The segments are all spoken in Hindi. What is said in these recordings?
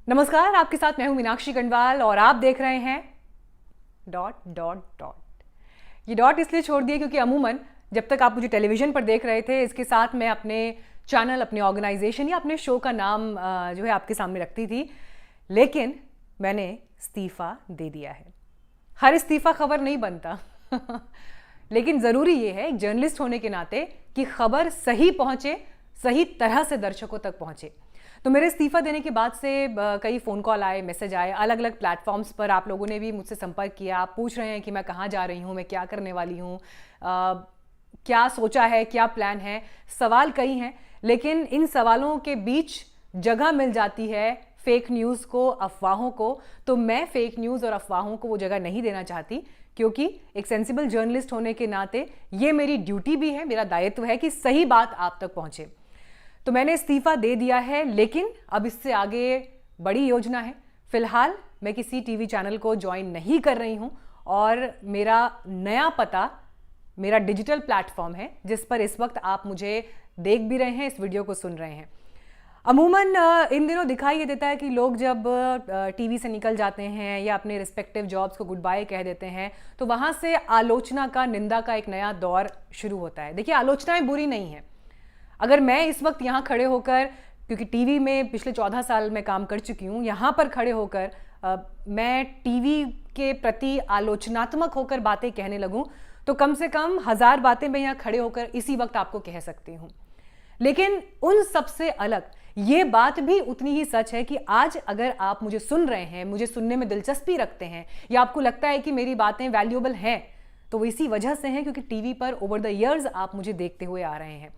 नमस्कार, आपके साथ मैं हूं मीनाक्षी गंडवाल और आप देख रहे हैं डॉट डॉट डॉट। ये डॉट इसलिए छोड़ दिए क्योंकि अमूमन जब तक आप मुझे टेलीविजन पर देख रहे थे, इसके साथ मैं अपने चैनल, अपने ऑर्गेनाइजेशन या अपने शो का नाम जो है आपके सामने रखती थी। लेकिन मैंने इस्तीफा दे दिया है। हर इस्तीफा खबर नहीं बनता लेकिन ज़रूरी ये है एक जर्नलिस्ट होने के नाते कि खबर सही पहुंचे, सही तरह से दर्शकों तक पहुंचे। तो मेरे इस्तीफा देने के बाद से कई फ़ोन कॉल आए, मैसेज आए, अलग अलग प्लेटफॉर्म्स पर आप लोगों ने भी मुझसे संपर्क किया। आप पूछ रहे हैं कि मैं कहाँ जा रही हूँ, मैं क्या करने वाली हूँ, क्या सोचा है, क्या प्लान है। सवाल कई हैं, लेकिन इन सवालों के बीच जगह मिल जाती है फेक न्यूज़ को, अफवाहों को। तो मैं फेक न्यूज़ और अफवाहों को वो जगह नहीं देना चाहती, क्योंकि एक सेंसिबल जर्नलिस्ट होने के नाते ये मेरी ड्यूटी भी है, मेरा दायित्व है कि सही बात आप तक पहुँचे। तो मैंने इस्तीफा दे दिया है, लेकिन अब इससे आगे बड़ी योजना है। फिलहाल मैं किसी टीवी चैनल को ज्वाइन नहीं कर रही हूं और मेरा नया पता मेरा डिजिटल प्लेटफॉर्म है, जिस पर इस वक्त आप मुझे देख भी रहे हैं, इस वीडियो को सुन रहे हैं। अमूमन इन दिनों दिखाई ये देता है कि लोग जब टीवी से निकल जाते हैं या अपने रिस्पेक्टिव जॉब्स को गुड बाय कह देते हैं, तो वहाँ से आलोचना का, निंदा का एक नया दौर शुरू होता है। देखिए, आलोचनाएं बुरी नहीं हैं। अगर मैं इस वक्त यहाँ खड़े होकर, क्योंकि टीवी में पिछले 14 साल में काम कर चुकी हूँ, यहाँ पर खड़े होकर मैं टीवी के प्रति आलोचनात्मक होकर बातें कहने लगूँ, तो कम से कम 1000 बातें मैं यहाँ खड़े होकर इसी वक्त आपको कह सकती हूँ। लेकिन उन सबसे अलग ये बात भी उतनी ही सच है कि आज अगर आप मुझे सुन रहे हैं, मुझे सुनने में दिलचस्पी रखते हैं, या आपको लगता है कि मेरी बातें वैल्यूएबल हैं, तो वो इसी वजह से हैं क्योंकि टीवी पर ओवर द ईयर्स आप मुझे देखते हुए आ रहे हैं।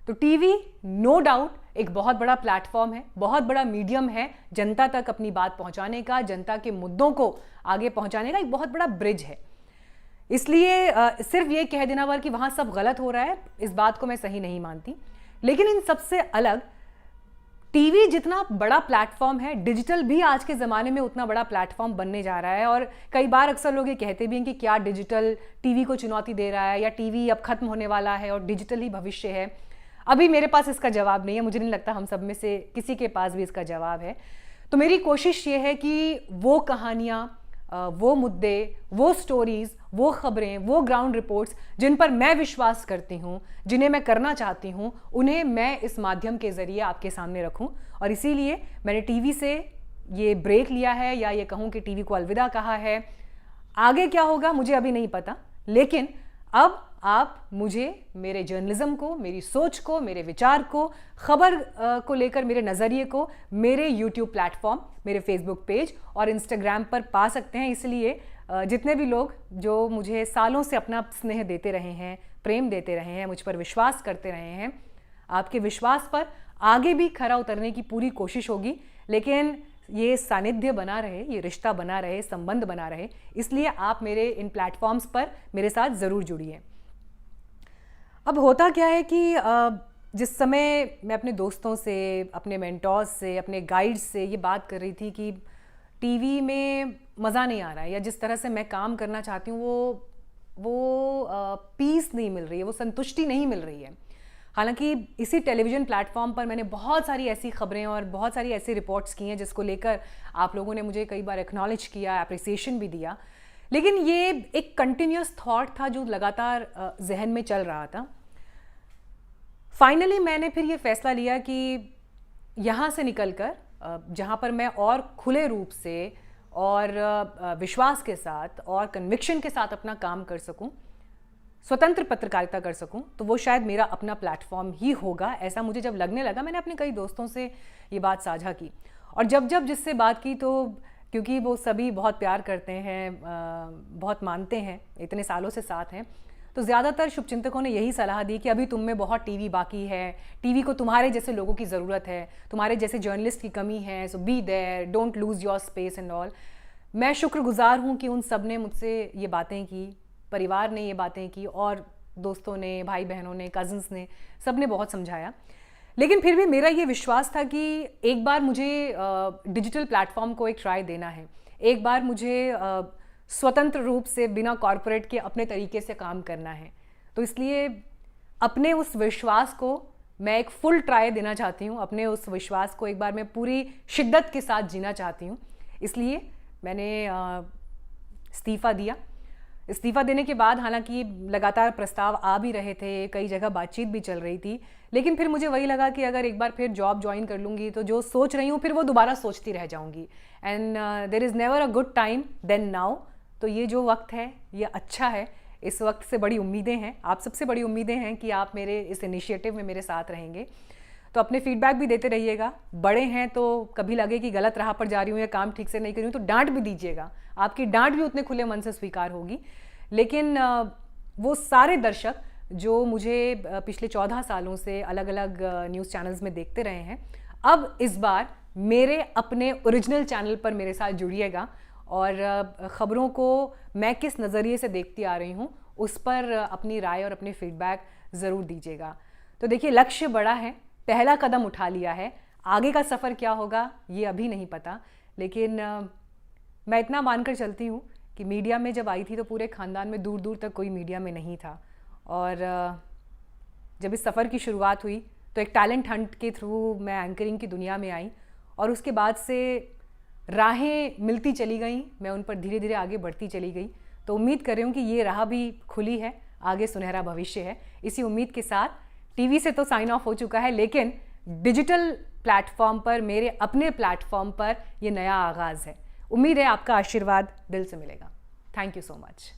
तो टीवी नो डाउट एक बहुत बड़ा प्लेटफॉर्म है, बहुत बड़ा मीडियम है जनता तक अपनी बात पहुंचाने का, जनता के मुद्दों को आगे पहुंचाने का एक बहुत बड़ा ब्रिज है। इसलिए सिर्फ ये कह देना कि वहां सब गलत हो रहा है, इस बात को मैं सही नहीं मानती। लेकिन इन सबसे अलग टीवी जितना बड़ा प्लेटफॉर्म है, डिजिटल भी आज के ज़माने में उतना बड़ा प्लेटफॉर्म बनने जा रहा है। और कई बार अक्सर लोग ये कहते भी हैं कि क्या डिजिटल टीवी को चुनौती दे रहा है, या टीवी अब खत्म होने वाला है और डिजिटल ही भविष्य है। अभी मेरे पास इसका जवाब नहीं है, मुझे नहीं लगता हम सब में से किसी के पास भी इसका जवाब है। तो मेरी कोशिश ये है कि वो कहानियाँ, वो मुद्दे, वो स्टोरीज़, वो खबरें, वो ग्राउंड रिपोर्ट्स जिन पर मैं विश्वास करती हूँ, जिन्हें मैं करना चाहती हूँ, उन्हें मैं इस माध्यम के ज़रिए आपके सामने रखूँ। और इसीलिए मैंने टीवी से ये ब्रेक लिया है, या ये कहूँ कि टीवी को अलविदा कहा है। आगे क्या होगा मुझे अभी नहीं पता, लेकिन अब आप मुझे, मेरे जर्नलिज्म को, मेरी सोच को, मेरे विचार को, खबर को लेकर मेरे नज़रिए को मेरे यूट्यूब प्लेटफॉर्म, मेरे फेसबुक पेज और इंस्टाग्राम पर पा सकते हैं। इसलिए जितने भी लोग जो मुझे सालों से अपना स्नेह देते रहे हैं, प्रेम देते रहे हैं, मुझ पर विश्वास करते रहे हैं, आपके विश्वास पर आगे भी खरा उतरने की पूरी कोशिश होगी। लेकिन ये सानिध्य बना रहे, ये रिश्ता बना रहे, संबंध बना रहे, इसलिए आप मेरे इन प्लेटफॉर्म्स पर मेरे साथ ज़रूर जुड़िए। अब होता क्या है कि जिस समय मैं अपने दोस्तों से, अपने मेंटोर्स से, अपने गाइड्स से ये बात कर रही थी कि टीवी में मज़ा नहीं आ रहा है, या जिस तरह से मैं काम करना चाहती हूँ वो पीस नहीं मिल रही है, वो संतुष्टि नहीं मिल रही है। हालांकि इसी टेलीविज़न प्लेटफॉर्म पर मैंने बहुत सारी ऐसी खबरें और बहुत सारी ऐसी रिपोर्ट्स की हैं जिसको लेकर आप लोगों ने मुझे कई बार एक्नॉलेज किया, अप्रिसिएशन भी दिया। लेकिन ये एक कंटिन्यूस थॉट था जो लगातार जहन में चल रहा था। फाइनली मैंने फिर ये फैसला लिया कि यहाँ से निकलकर जहाँ पर मैं और खुले रूप से और विश्वास के साथ और कन्विक्शन के साथ अपना काम कर सकूं, स्वतंत्र पत्रकारिता कर सकूं, तो वो शायद मेरा अपना प्लेटफॉर्म ही होगा। ऐसा मुझे जब लगने लगा, मैंने अपने कई दोस्तों से ये बात साझा की, और जब जब जिससे बात की, तो क्योंकि वो सभी बहुत प्यार करते हैं, बहुत मानते हैं, इतने सालों से साथ हैं, तो ज़्यादातर शुभचिंतकों ने यही सलाह दी कि अभी तुम में बहुत टीवी बाकी है, टीवी को तुम्हारे जैसे लोगों की ज़रूरत है, तुम्हारे जैसे जर्नलिस्ट की कमी है, so be there, don't lose your space and all. मैं शुक्रगुजार हूँ कि उन सब ने मुझसे ये बातें की, परिवार ने ये बातें की, और दोस्तों ने, भाई बहनों ने, कज़न्स ने, सब ने बहुत समझाया। लेकिन फिर भी मेरा ये विश्वास था कि एक बार मुझे डिजिटल प्लेटफॉर्म को एक ट्राई देना है, एक बार मुझे स्वतंत्र रूप से बिना कॉरपोरेट के अपने तरीके से काम करना है। तो इसलिए अपने उस विश्वास को मैं एक फुल ट्राई देना चाहती हूँ, अपने उस विश्वास को एक बार मैं पूरी शिद्दत के साथ जीना चाहती हूँ। इसलिए मैंने इस्तीफ़ा दिया। इस्तीफ़ा देने के बाद हालांकि लगातार प्रस्ताव आ भी रहे थे, कई जगह बातचीत भी चल रही थी, लेकिन फिर मुझे वही लगा कि अगर एक बार फिर जॉब ज्वाइन कर लूँगी तो जो सोच रही हूँ फिर वो दोबारा सोचती रह जाऊँगी। And there is never a good time than now. तो ये जो वक्त है ये अच्छा है। इस वक्त से बड़ी उम्मीदें हैं, आप सबसे बड़ी उम्मीदें हैं कि आप मेरे इस इनिशिएटिव में मेरे साथ रहेंगे। तो अपने फीडबैक भी देते रहिएगा। बड़े हैं तो कभी लगे कि गलत राह पर जा रही हूँ या काम ठीक से नहीं कर रही हूँ तो डांट भी दीजिएगा, आपकी डांट भी उतने खुले मन से स्वीकार होगी। लेकिन वो सारे दर्शक जो मुझे पिछले 14 सालों से अलग अलग न्यूज़ चैनल्स में देखते रहे हैं, अब इस बार मेरे अपने ओरिजिनल चैनल पर मेरे साथ जुड़िएगा और ख़बरों को मैं किस नज़रिए से देखती आ रही हूँ उस पर अपनी राय और अपने फीडबैक ज़रूर दीजिएगा। तो देखिए, लक्ष्य बड़ा है, पहला कदम उठा लिया है, आगे का सफ़र क्या होगा ये अभी नहीं पता। लेकिन मैं इतना मानकर चलती हूँ कि मीडिया में जब आई थी तो पूरे ख़ानदान में दूर दूर तक कोई मीडिया में नहीं था, और जब इस सफ़र की शुरुआत हुई तो एक टैलेंट हंट के थ्रू मैं एंकरिंग की दुनिया में आई और उसके बाद से राहें मिलती चली गई, मैं उन पर धीरे धीरे आगे बढ़ती चली गई। तो उम्मीद कर रही हूँ कि ये राह भी खुली है, आगे सुनहरा भविष्य है। इसी उम्मीद के साथ टीवी से तो साइन ऑफ हो चुका है, लेकिन डिजिटल प्लेटफॉर्म पर, मेरे अपने प्लेटफॉर्म पर ये नया आगाज़ है। उम्मीद है आपका आशीर्वाद दिल से मिलेगा। Thank you so much.